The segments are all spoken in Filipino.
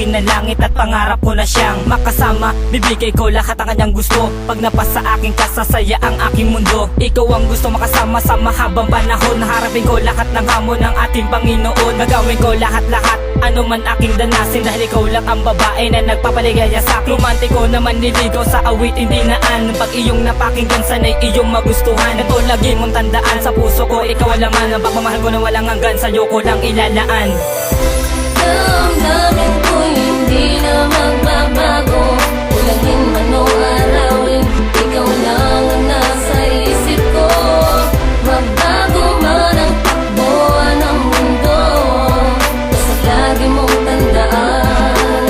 akin na langit at pangarap ko na siyang makasama. Bibigay ko lahat ang kanyang gusto. Pag napasa akin kasasaya ang aking mundo. Ikaw ang gusto makasama sa mahabang panahon. Harapin ko lahat ng hamon ng ating Panginoon. Gagawin ko lahat-lahat, ano man aking danasin, dahil ikaw lang ang babae na nagpapaligaya sa akin. Romantiko naman niligaw sa awit hindi naan. Pag iyong napakinggan sana'y iyong magustuhan. Ito lagi mong tandaan sa puso ko, ikaw ang laman. Ang pagmamahal ko na walang hanggan, sa'yo ko lang ilalaan. Damdamin ko'y hindi na magbabago. Ulangin man o arawin, ikaw lang ang nasa isip ko. Magbago man ang takbuhan ng mundo, basta lagi mong tandaan,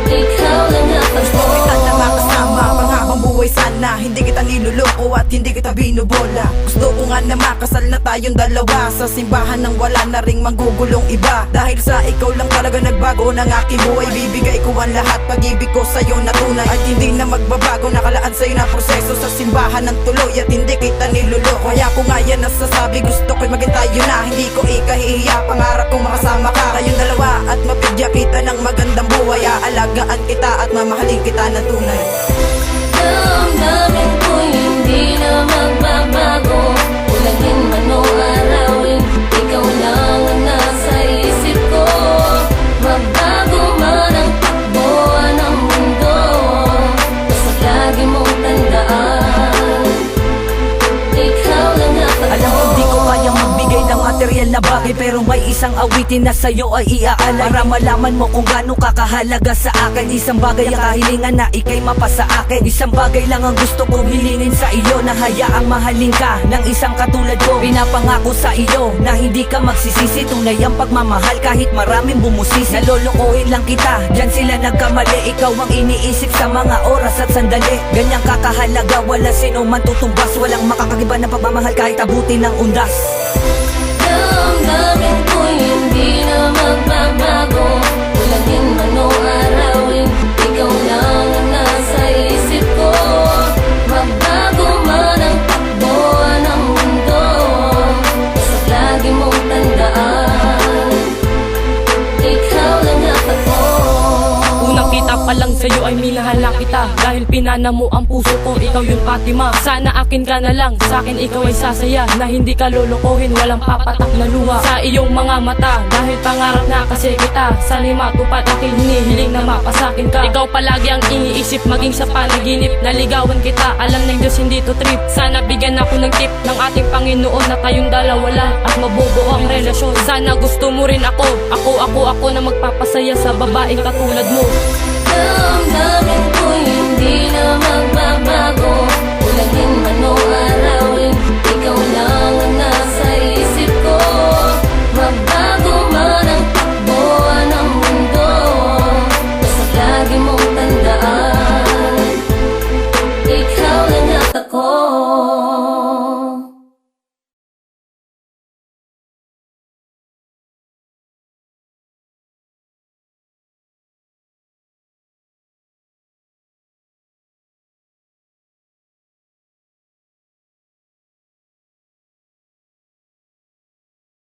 ikaw lang ang Gusto kita na makasama panghabang buhay sana. Hindi kita niluloko at hindi kita binubola. Gusto ko nga na makasal na tayong dalawa sa simbahan nang wala na ring manggugulong iba. Dahil sa ikaw lang talaga nagbago ng aking buhay. Bibigay ko ang lahat, pag-ibig ko sa'yo na tunay at hindi na magbabago. Nakalaan sa'yo na proseso sa simbahan ng tuloy at hindi kita niluloko. Kaya ko nga yan nasasabi, gusto ko'y maging tayo na. Hindi ko ikahihiya, pangarap kong makasama ka. Tayong dalawa at mapigya kita ng magandang buhay. Aalagaan kita at mamahalin kita na tunay. Damdamin ko'y hindi na magbabago. Ulangin man o arawin, ikaw lang ang nasa isip ko. Magbago man ang takbuhan ng mundo, basta lagi mong tandaan, ikaw lang ang Alam ko di ko kayang magbigay ng material na bagay, pero may isang awitin na sa'yo ay iaalay. Para malaman mo kung gaano kakahalaga sa akin. Isang bagay ang kahilingan na ikay mapasa akin. Isang bagay lang ang gusto kong hilingin sa iyo, na hayaang mahalin ka ng isang katulad ko. Pinapangako sa iyo na hindi ka magsisisi. Tunay ang pagmamahal kahit maraming bumusisi. Nalolokohin lang kita, dyan sila nagkamali. Ikaw ang iniisip sa mga oras at sandali. Ganyang kakahalaga, wala sino man tutumbas. Walang makakagiba na pagmamahal kahit abutin ng undas. Damdamin ko'y hindi na magbabago. Ulangin man o arawin, ikaw lang ang nasa isip ko. Magbago man ang takbuhan ng mundo, basta lagi mong tandaan, ikaw lang ang ako. Unang kita pa lang sa'yo ay minahal na kita. Dahil pinana mo ang puso ko, ikaw yung Fatima. Sana akin ka na lang, sa'kin ikaw ay sasaya. Na hindi ka lolokohin, walang papatak na luha sa iyong mga mata. Dahil pangarap na kasi kita, sana'y matupad aking hinihiling na mapasakin ka. Ikaw palagi ang iniisip, maging sa panaginip. Naligawan kita, alam ng Diyos hindi to trip. Sana bigyan ako ng tip ng ating Panginoon na tayong dalawa lang at mabubuo ang relasyon. Sana gusto mo rin ako na magpapasaya sa babaeng katulad mo. Damdamin